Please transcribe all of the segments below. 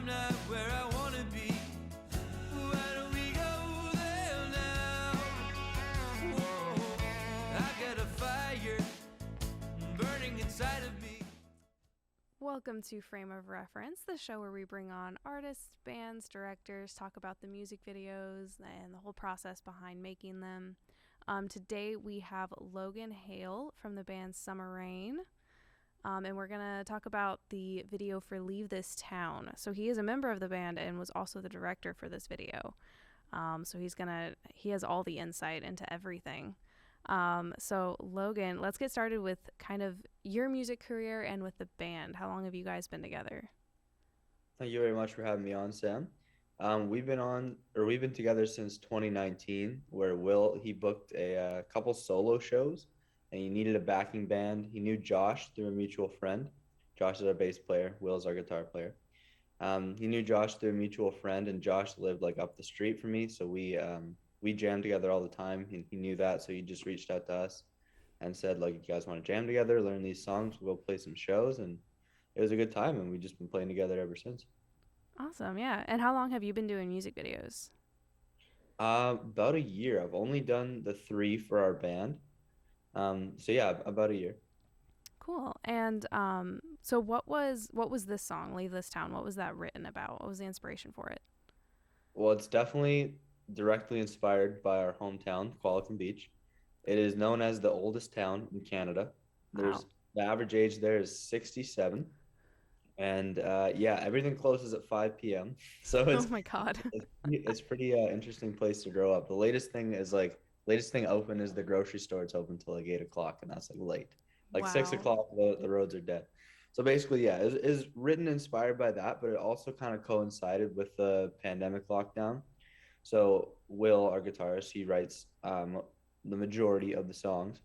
I'm not where I wanna be. Why don't we go there now? Whoa, I got a fire burning inside of me. Welcome to Frame of Reference, the show where we bring on artists, bands, directors, talk about the music videos and the whole process behind making them. Today we have Logan Hale from the band Summer Rain, and we're going to talk about the video for Leave This Town. So he is a member of the band and was also the director for this video. So he has all the insight into everything. So Logan, let's get started with kind of your music career and with the band. How long have you guys been together? Thank you very much for having me on, Sam. We've been together since 2019, where he booked a couple solo shows, and he needed a backing band. He knew Josh through a mutual friend. Josh is our bass player. Will's our guitar player. He knew Josh through a mutual friend, and Josh lived like up the street from me, so we jammed together all the time. He knew that, so he just reached out to us and said, like, you guys want to jam together, learn these songs, we'll go play some shows, and it was a good time, and we've just been playing together ever since. Awesome, yeah. And how long have you been doing music videos? About a year. I've only done the 3 for our band. So yeah, about a year. Cool. And so what was this song, Leave This Town? What was that written about? What was the inspiration for it? Well, it's definitely directly inspired by our hometown, Qualicum Beach. It is known as the oldest town in Canada. Wow. The average age there is 67. And yeah, everything closes at 5 p.m. So Oh my God. it's pretty interesting place to grow up. The latest thing open is the grocery store. It's open till like 8 o'clock, and that's like late. Like 6 Wow. o'clock, the roads are dead. So basically, yeah, it is written inspired by that, but it also kind of coincided with the pandemic lockdown. So Will, our guitarist, he writes the majority of the songs,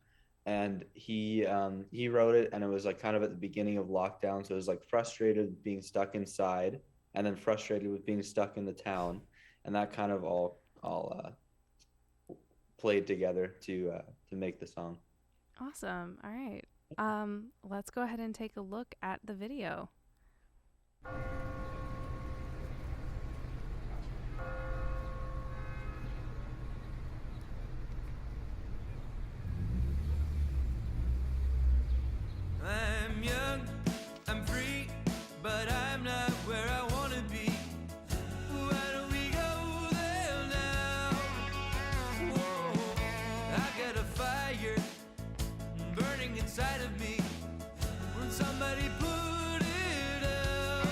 and he wrote it, and it was like kind of at the beginning of lockdown, so it was like frustrated being stuck inside, and then frustrated with being stuck in the town, and that kind of all played together to make the song. Awesome. All right. Let's go ahead and take a look at the video. I'm young, I'm free, but I'm not where I wanna be. Why don't we go there now? Whoa, I got a fire burning inside of me. When somebody put it out.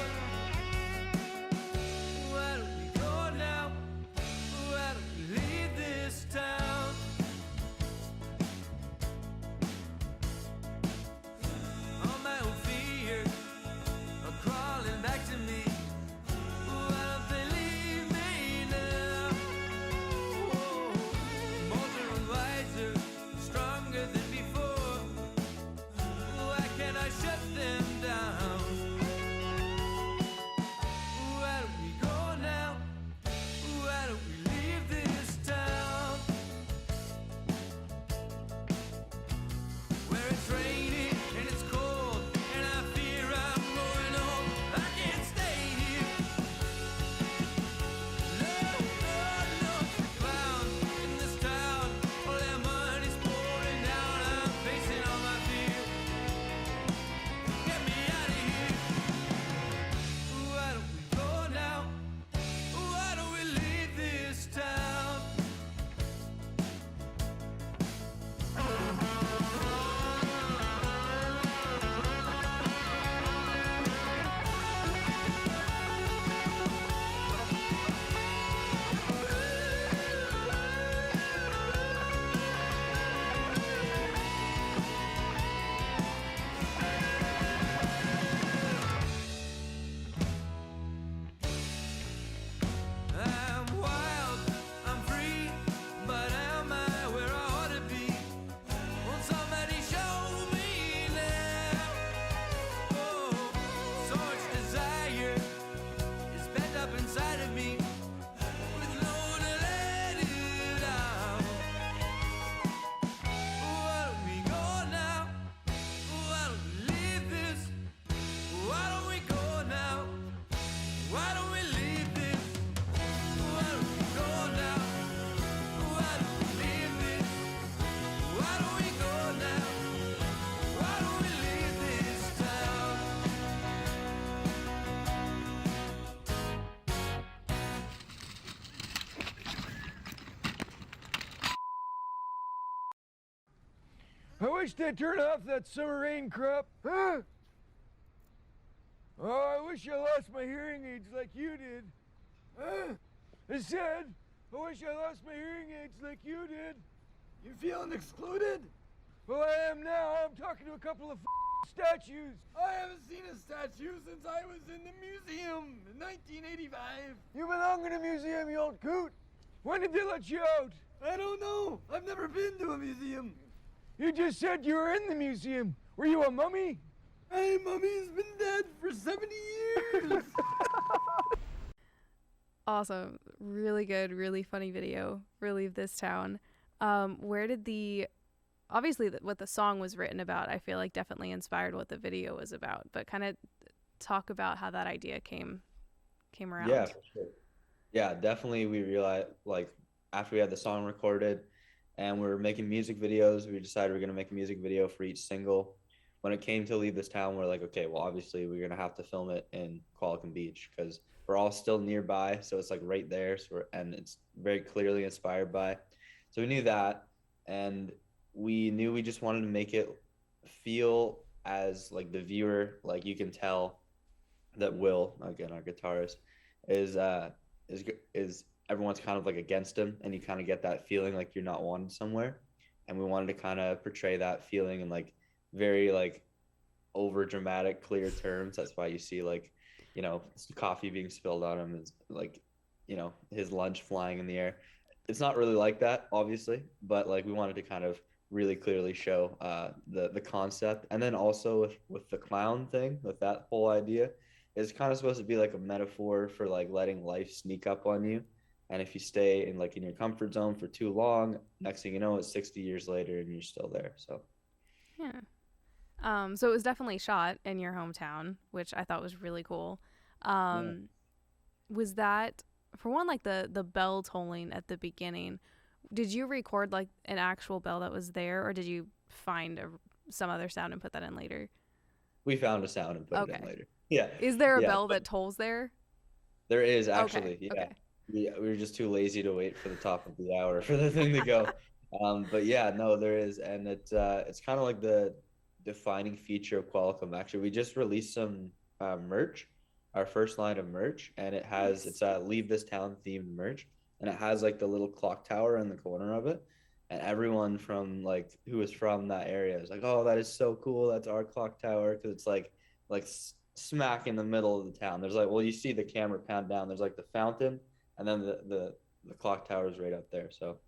I wish they'd turn off that summer rain crap. Huh? Oh, I wish I lost my hearing aids like you did. Huh? I said, I wish I lost my hearing aids like you did. You feeling excluded? Well, I am now. I'm talking to a couple of statues. I haven't seen a statue since I was in the museum in 1985. You belong in a museum, you old coot. When did they let you out? I don't know. I've never been to a museum. You just said you were in the museum. Were you a mummy? Hey, Mummy's been dead for 70 years. Awesome. Really good, really funny video for Leave This Town. Where did obviously what the song was written about, I feel like definitely inspired what the video was about, but kind of talk about how that idea came around. Yeah, for sure. Yeah, definitely. We realized, like, after we had the song recorded and we were making music videos, we decided we're going to make a music video for each single. When it came to Leave This Town, we're like, okay, well, obviously we're going to have to film it in Qualicum Beach because we're all still nearby. So it's like right there. And it's very clearly inspired by. So we knew that. And we knew we just wanted to make it feel as like the viewer, like you can tell that Will, again, our guitarist, is everyone's kind of like against him, and you kind of get that feeling like you're not wanted somewhere. And we wanted to kind of portray that feeling in like very like over dramatic, clear terms. That's why you see like, you know, coffee being spilled on him, is like, you know, his lunch flying in the air. It's not really like that, obviously, but like we wanted to kind of really clearly show the concept. And then also with the clown thing, with that whole idea, it's kind of supposed to be like a metaphor for like letting life sneak up on you. And if you stay in like in your comfort zone for too long, next thing you know, it's 60 years later and you're still there. So Yeah. So it was definitely shot in your hometown, which I thought was really cool. Was that, for one, like the bell tolling at the beginning, did you record like an actual bell that was there, or did you find some other sound and put that in later? we found a sound and put it in later. Yeah. Is there a Yeah. bell that tolls there? There is actually. Okay. Yeah. Okay. We were just too lazy to wait for the top of the hour for the thing to go. But yeah, no, there is. And it's kind of like the defining feature of Qualicum. Actually, we just released some merch, our first line of merch, and it's a Leave This Town themed merch, and it has like the little clock tower in the corner of it, and everyone from like who is from that area is like, oh, that is so cool, that's our clock tower, because it's like smack in the middle of the town. There's like, well, you see the camera pound down, there's like the fountain, and then the clock tower is right up there. So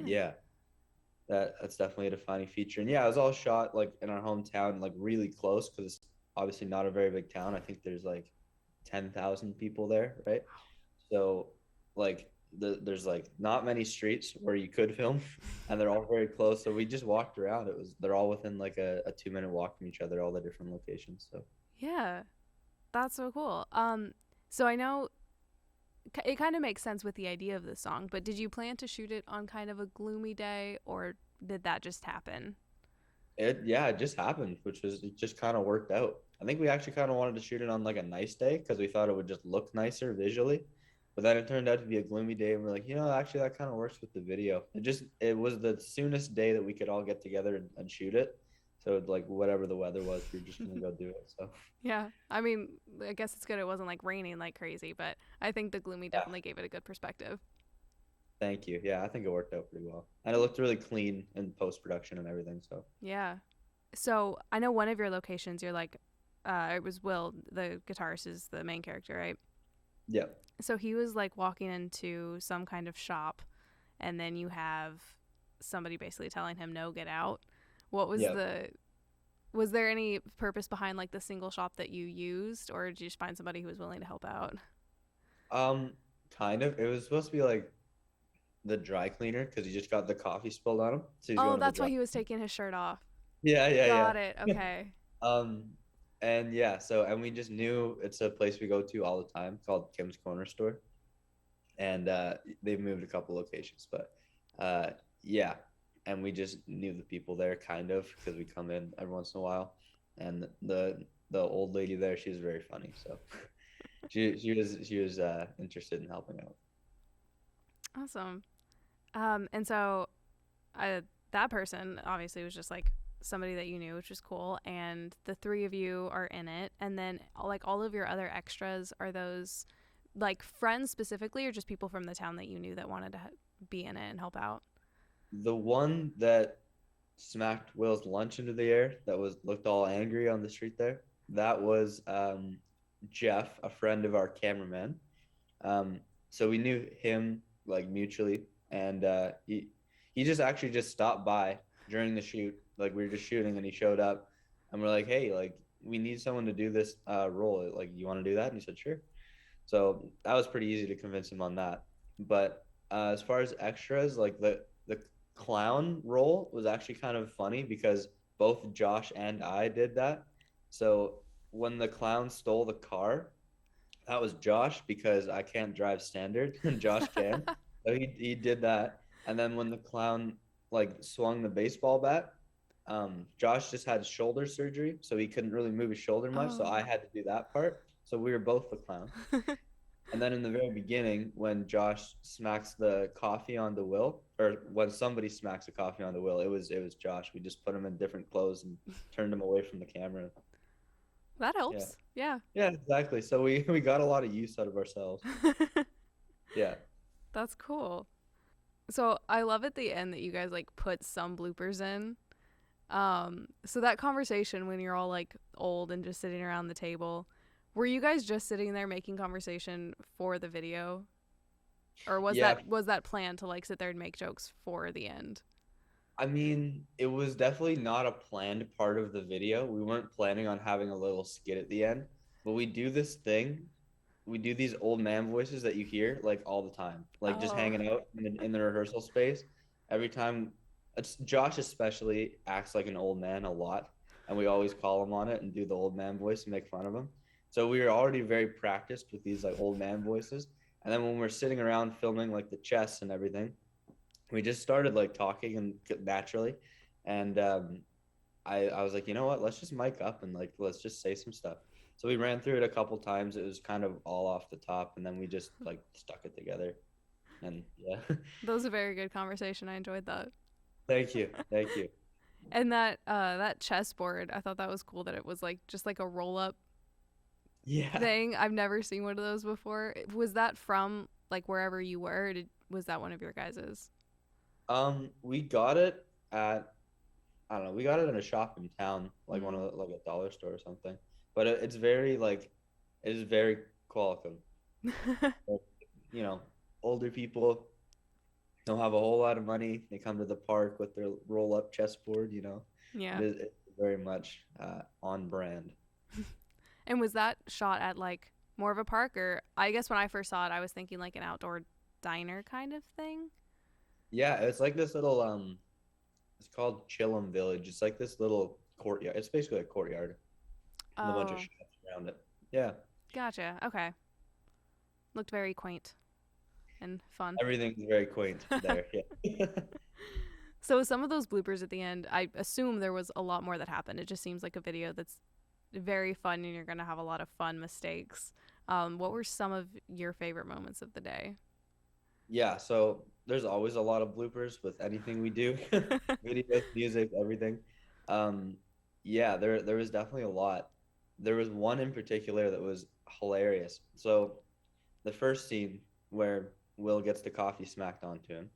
yeah, that's definitely a defining feature. And yeah, it was all shot like in our hometown, like really close, because it's obviously not a very big town. I think there's like 10,000 people there, right? So like there's like not many streets where you could film, and they're all very close. So we just walked around. They're all within like a 2-minute walk from each other, all the different locations. So Yeah, that's so cool. So I know it kind of makes sense with the idea of the song, but did you plan to shoot it on kind of a gloomy day, or did that just happen? it just happened, it just kind of worked out. I think we actually kind of wanted to shoot it on like a nice day because we thought it would just look nicer visually. But then it turned out to be a gloomy day, and we're like, actually that kind of works with the video. It was the soonest day that we could all get together and shoot it. So like whatever the weather was, we were just gonna go do it. So Yeah, I mean, I guess it's good it wasn't like raining like crazy, but I think the gloomy definitely gave it a good perspective. thank you. Yeah, I think it worked out pretty well, and it looked really clean in post production and everything. So Yeah. So I know one of your locations, you're like, it was Will, the guitarist, is the main character, right? yeah. So he was like walking into some kind of shop, and then you have somebody basically telling him, no, get out. What was was there any purpose behind like the single shop that you used, or did you just find somebody who was willing to help out? Kind of. It was supposed to be like the dry cleaner because he just got the coffee spilled on him. So he's going Oh, to the that's why dry. he was taking his shirt off. Yeah. Got it. Okay. And yeah, and we just knew it's a place we go to all the time called Kim's Corner Store, and they've moved a couple locations, but yeah, and we just knew the people there kind of because we come in every once in a while, and the old lady there, she's very funny, so she was interested in helping out. Awesome. And so that person obviously was just like somebody that you knew, which was cool, and the three of you are in it, and then like all of your other extras, are those like friends specifically or just people from the town that you knew that wanted to be in it and help out? The one that smacked Will's lunch into the air, that was looked all angry on the street there, that was Jeff, a friend of our cameraman. So we knew him like mutually, and he just actually just stopped by during the shoot. Like we were just shooting, and he showed up, and we're like, hey, like we need someone to do this role. Like, you want to do that? And he said, sure. So that was pretty easy to convince him on that. But as far as extras, like the clown role was actually kind of funny because both Josh and I did that. So when the clown stole the car, that was Josh because I can't drive standard and Josh can. So he did that. And then when the clown like swung the baseball bat, Josh just had shoulder surgery, so he couldn't really move his shoulder much. So I had to do that part. So we were both the clown. And then in the very beginning, when Josh smacks the coffee onto Will, or when somebody smacks the coffee onto Will, it was Josh. We just put him in different clothes and turned him away from the camera. That helps. Yeah. Yeah, exactly. So we got a lot of use out of ourselves. Yeah. That's cool. So I love at the end that you guys like put some bloopers in. So that conversation when you're all like old and just sitting around the table, were you guys just sitting there making conversation for the video? Or was that planned to like sit there and make jokes for the end? I mean, it was definitely not a planned part of the video. We weren't planning on having a little skit at the end, but we do this thing. We do these old man voices that you hear like all the time, like just hanging out in the rehearsal space. Every time, Josh especially acts like an old man a lot, and we always call him on it and do the old man voice and make fun of him. So we were already very practiced with these like old man voices. And then when we're sitting around filming like the chess and everything, we just started like talking and naturally. And I was like, you know what, let's just mic up and like let's just say some stuff. So we ran through it a couple times. It was kind of all off the top, and then we just like stuck it together. And yeah. That was a very good conversation. I enjoyed that. Thank you. And that chessboard, I thought that was cool that it was like just like a roll up thing. I've never seen one of those before. Was that from like wherever you were? Was that one of your guys's? We got it at, I don't know, we got it in a shop in town, like one of the, like a dollar store or something. But it's very like, it is very quality. You know, older people don't have a whole lot of money. They come to the park with their roll up chessboard, you know. Yeah. It's very much on brand. And was that shot at like more of a park, or I guess when I first saw it, I was thinking like an outdoor diner kind of thing? Yeah, it's like this little it's called Chillum Village. It's like this little courtyard. It's basically a courtyard. And a bunch of shops around it. Yeah. Gotcha. Okay. Looked very quaint and fun. Everything's very quaint there. Yeah. So some of those bloopers at the end, I assume there was a lot more that happened. It just seems like a video that's very fun and you're going to have a lot of fun mistakes. What were some of your favorite moments of the day? Yeah, so there's always a lot of bloopers with anything we do. Videos, music, everything. Yeah, there was definitely a lot. There was one in particular that was hilarious. So the first scene where Will gets the coffee smacked onto him.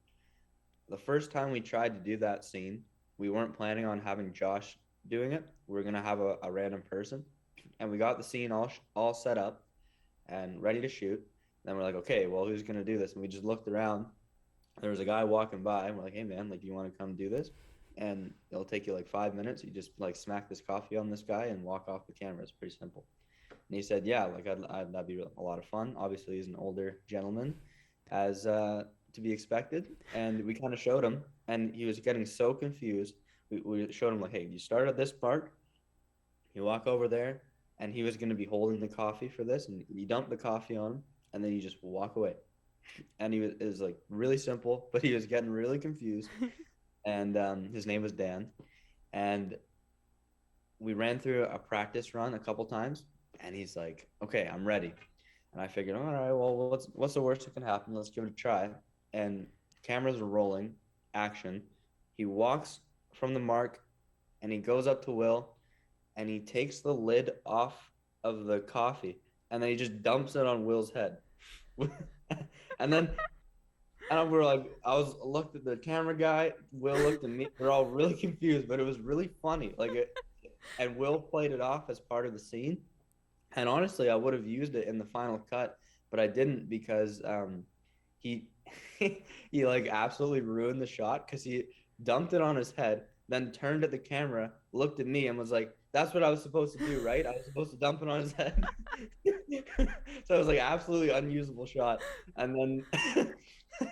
The first time we tried to do that scene, we weren't planning on having Josh doing it. We were gonna have a random person, and we got the scene all set up and ready to shoot. And then we're like, okay, well, who's gonna do this? And we just looked around. There was a guy walking by, and we're like, hey man, like, do you want to come do this? And it'll take you like 5 minutes. You just like smack this coffee on this guy and walk off the camera. It's pretty simple. And he said, yeah, like that'd be a lot of fun. Obviously, he's an older gentleman, as to be expected. And we kind of showed him, and he was getting so confused. We showed him like, hey, you start at this part, you walk over there, and he was going to be holding the coffee for this, and you dump the coffee on him, and then you just walk away. And it was like really simple, but he was getting really confused. And his name was Dan. And we ran through a practice run a couple times, and he's like, okay, I'm ready. And I figured, all right, well, what's the worst that can happen? Let's give it a try. And cameras are rolling, action. He walks from the mark and he goes up to Will and he takes the lid off of the coffee and then he just dumps it on Will's head. And then and we're like, looked at the camera guy, Will looked at me. We're all really confused, but it was really funny. And Will played it off as part of the scene. And honestly, I would have used it in the final cut, but I didn't because he he like absolutely ruined the shot because he dumped it on his head, then turned at the camera, looked at me, and was like, "That's what I was supposed to do, right? I was supposed to dump it on his head." So it was like absolutely unusable shot, and then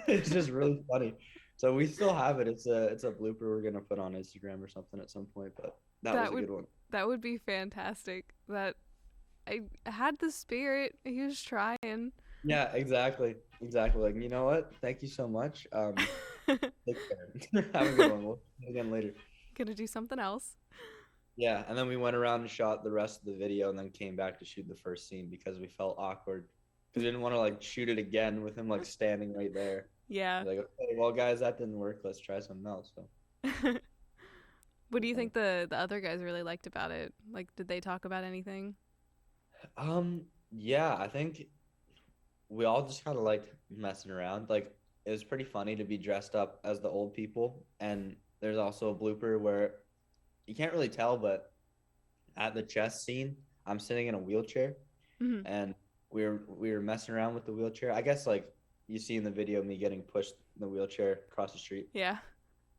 it's just really funny. So we still have it. It's a blooper we're gonna put on Instagram or something at some point, but that was a good one. That would be fantastic. That I had the spirit. He was trying. Yeah, exactly. Like, you know what? Thank you so much. Take care. Have a good one. We'll see you again later. Gonna do something else. Yeah, and then we went around and shot the rest of the video and then came back to shoot the first scene because we felt awkward. Because we didn't want to like shoot it again with him like standing right there. Yeah. Like, okay, well guys, that didn't work. Let's try something else. So What do you think the other guys really liked about it? Like, did they talk about anything? yeah, I think we all just kind of liked messing around. Like, it was pretty funny to be dressed up as the old people. And there's also a blooper where you can't really tell, but at the chess scene, I'm sitting in a wheelchair, Mhm. and we were messing around with the wheelchair. I guess like you see in the video me getting pushed in the wheelchair across the street. Yeah.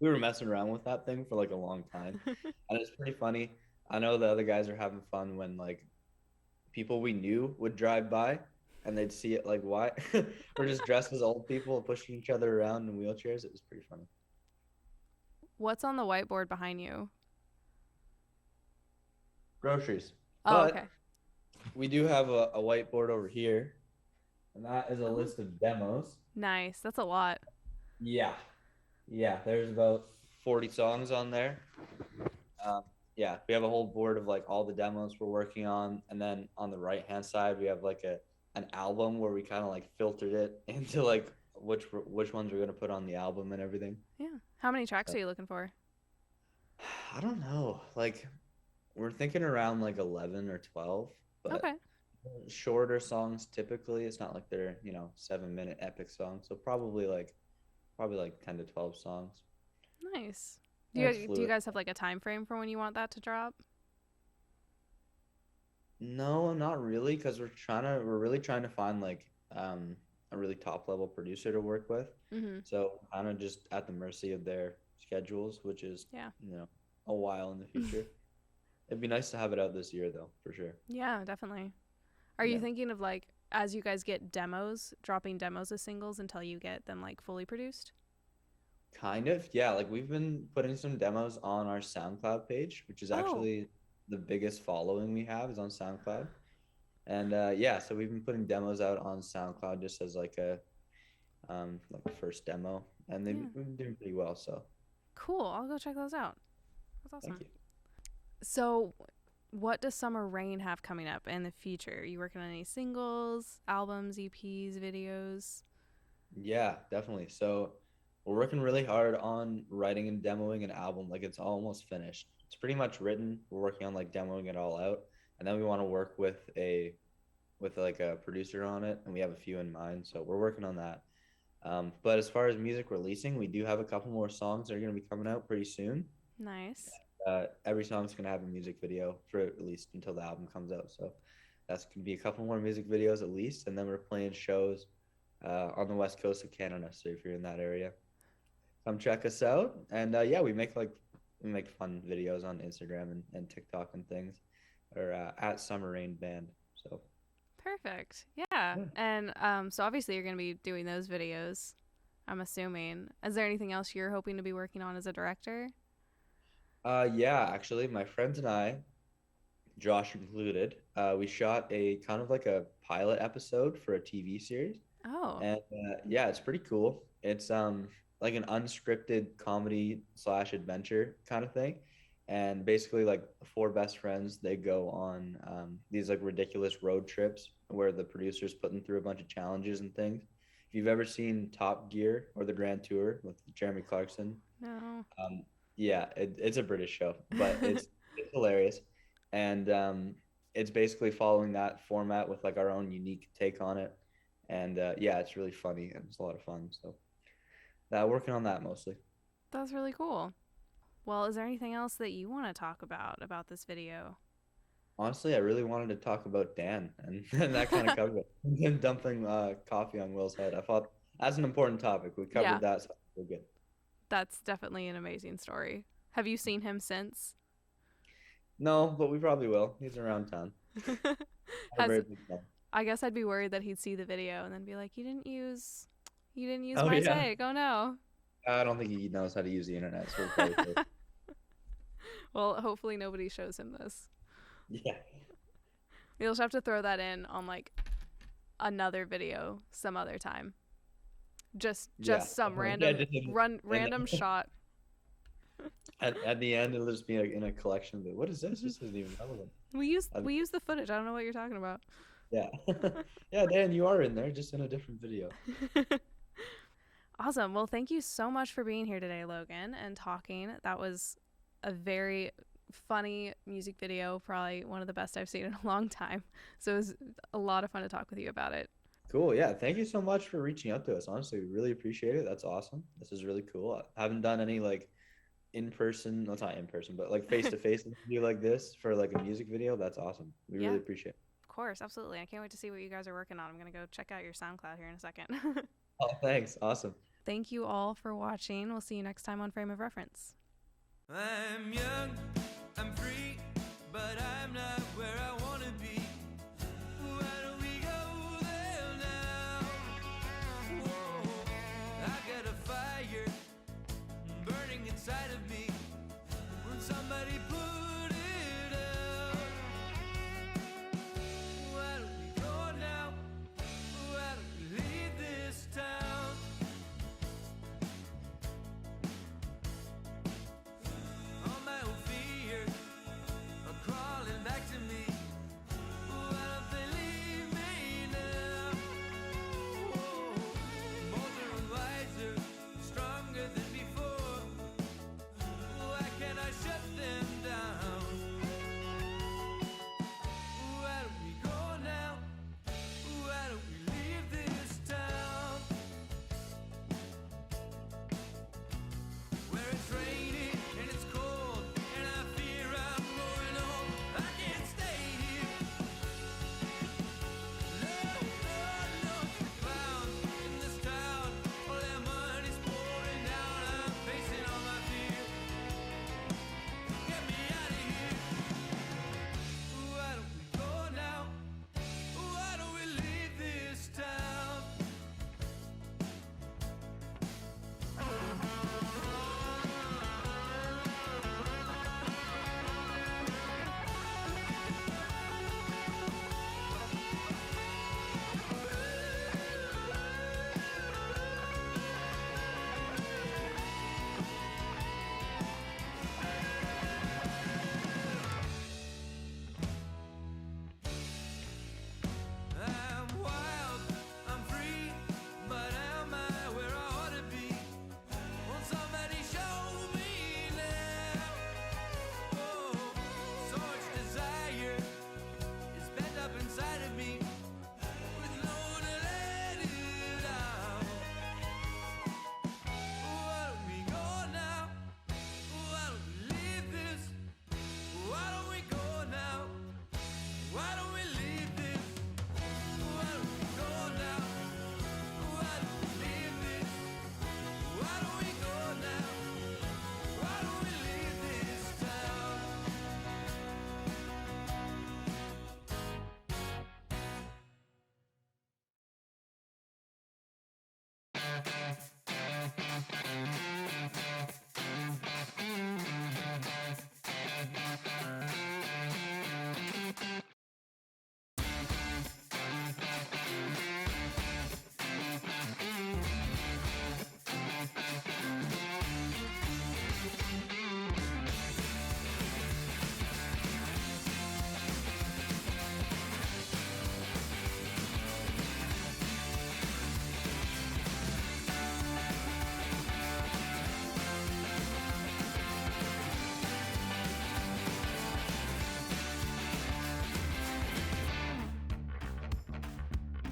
We were messing around with that thing for like a long time, and it's pretty funny. I know the other guys are having fun when like people we knew would drive by and they'd see it like, why we're just dressed as old people pushing each other around in wheelchairs. It was pretty funny. What's on the whiteboard behind you? Groceries. Oh, But okay. we do have a whiteboard over here, and that is a list of demos. Nice. That's a lot. Yeah. There's about 40 songs on there. Yeah, we have a whole board of like all the demos we're working on, and then on the right hand side we have like an album where we kind of like filtered it into like which ones we're gonna put on the album and everything. Yeah. How many tracks are you looking for? I don't know. Like, we're thinking around like 11 or 12, but Okay. shorter songs typically. It's not like they're 7-minute epic songs, so probably like 10 to 12 songs. Nice. Yeah, Do you guys have like a time frame for when you want that to drop? No, not really, because we're really trying to find like a really top level producer to work with. Mm-hmm. So kind of just at the mercy of their schedules, which is Yeah. a while in the future. It'd be nice to have it out this year though, for sure. Yeah, definitely. Are you Yeah. thinking of like, as you guys get demos, dropping demos as singles until you get them like fully produced? Kind of, yeah. Like we've been putting some demos on our SoundCloud page, which is Oh. actually the biggest following we have is on SoundCloud. And yeah, so we've been putting demos out on SoundCloud just as like a first demo, and they've Yeah. been doing pretty well. So Cool. I'll go check those out. That's awesome. thank you. So, what does Summer Rain have coming up in the future? Are you working on any singles, albums, EPs, videos? Yeah, definitely. So we're working really hard on writing and demoing an album. Like it's almost finished. It's pretty much written. We're working on like demoing it all out, and then we want to work with like a producer on it, and we have a few in mind. So we're working on that. But as far as music releasing, we do have a couple more songs that are going to be coming out pretty soon. Nice. Every song's going to have a music video for at least until the album comes out. So that's going to be a couple more music videos at least, and then we're playing shows on the west coast of Canada. So if you're in that area, come check us out. And yeah, we make fun videos on Instagram and TikTok and things, or at Summer Rain Band. So Perfect. Yeah. Yeah. And so obviously you're going to be doing those videos, I'm assuming. Is there anything else you're hoping to be working on as a director? yeah, actually, my friends and I, Josh included, we shot a kind of like a pilot episode for a TV series. Oh. And yeah, it's pretty cool. It's like an unscripted comedy slash adventure kind of thing. And basically like four best friends, they go on these like ridiculous road trips where the producers put them through a bunch of challenges and things. if you've ever seen Top Gear or the Grand Tour with Jeremy Clarkson, No. yeah, it's a British show, but it's hilarious, and it's basically following that format with like our own unique take on it, and yeah, it's really funny and it's a lot of fun. So that working on that mostly. That's really cool. Well, is there anything else that you want to talk about this video? Honestly, I really wanted to talk about Dan, and, and that kind of covered it. Him dumping coffee on Will's head. I thought that's an important topic. We covered Yeah. that, so we're good. That's definitely an amazing story. Have you seen him since? No, but we probably will. He's around town. Not a Has very big fan. I guess I'd be worried that he'd see the video and then be like, "You didn't use Oh, my yeah. take. Oh no." I don't think he knows how to use the internet, so we'll probably say- Well, hopefully nobody shows him this. yeah. You'll just have to throw that in on like another video some other time. Just Yeah. some Yeah, random just in- random shot. At the end, it'll just be in a collection. But what is this? This isn't even relevant. We use the footage. I don't know what you're talking about. Yeah. Yeah, Dan, you are in there, just in a different video. Awesome. Well, thank you so much for being here today, Logan, and talking. That was a very funny music video, probably one of the best I've seen in a long time. So it was a lot of fun to talk with you about it. Cool. Yeah. Thank you so much for reaching out to us. Honestly, we really appreciate it. That's awesome. This is really cool. I haven't done any like in person, no, it's not in person, but like face to face interview like this for like a music video. That's awesome. We Yeah. really appreciate it. Of course, absolutely. I can't wait to see what you guys are working on. I'm going to go check out your SoundCloud here in a second. Oh, thanks. Awesome. Thank you all for watching. We'll see you next time on Frame of Reference. I'm young, I'm free, but I'm not where I wanna be. Why don't we go there now? Whoa, I got a fire burning inside of me. When somebody put it out. Why don't we go now? Why don't we leave this town? All my old fears are crawling back to me.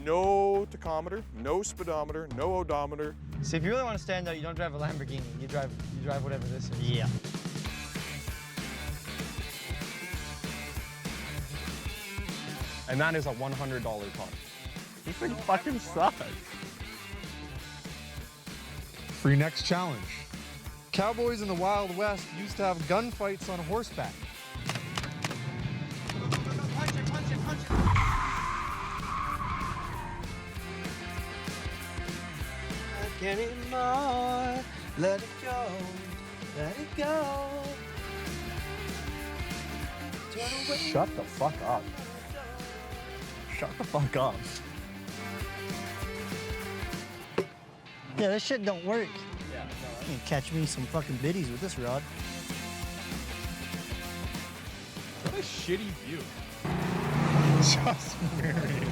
No tachometer, no speedometer, no odometer. See, if you really want to stand out, you don't drive a Lamborghini. You drive whatever this is. Yeah. And that is a $100 car. This thing fucking sucks. Free next challenge. Cowboys in the Wild West used to have gunfights on horseback. Can't anymore. Let it go. Let it go. Shut the fuck up. Shut the fuck up. Yeah, this shit don't work. You can catch me some fucking biddies with this rod. What a shitty view. Just married.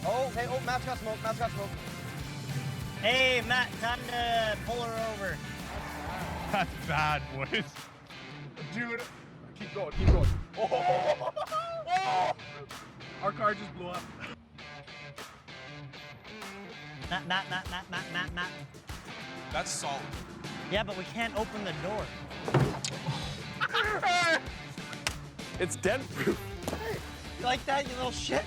Oh, hey, oh, Matt's got smoke, Matt's got smoke. Hey, Matt, time to pull her over. That's bad, boys. Dude, keep going, keep going. Oh. Oh. Our car just blew up. Matt. That's solid. Yeah, but we can't open the door. It's dent proof. You like that, you little shit?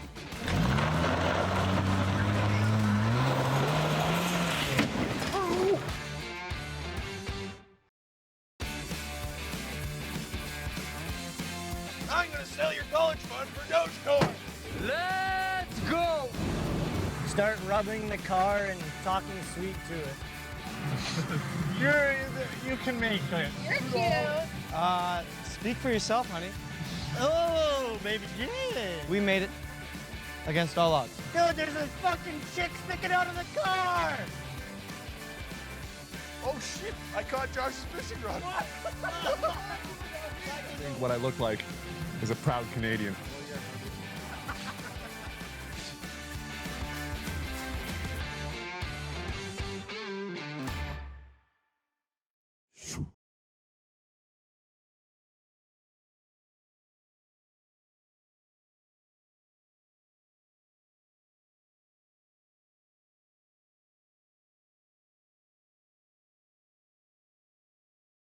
I'm gonna sell your college fund for Dogecoin. Let's go! Start rubbing the car and talking sweet to it. You can make it. You're cute. Speak for yourself, honey. Oh, baby, yeah. We made it. Against all odds. Dude, there's a fucking chick sticking out of the car! Oh shit, I caught Josh's fishing rod. I think what I look like is a proud Canadian.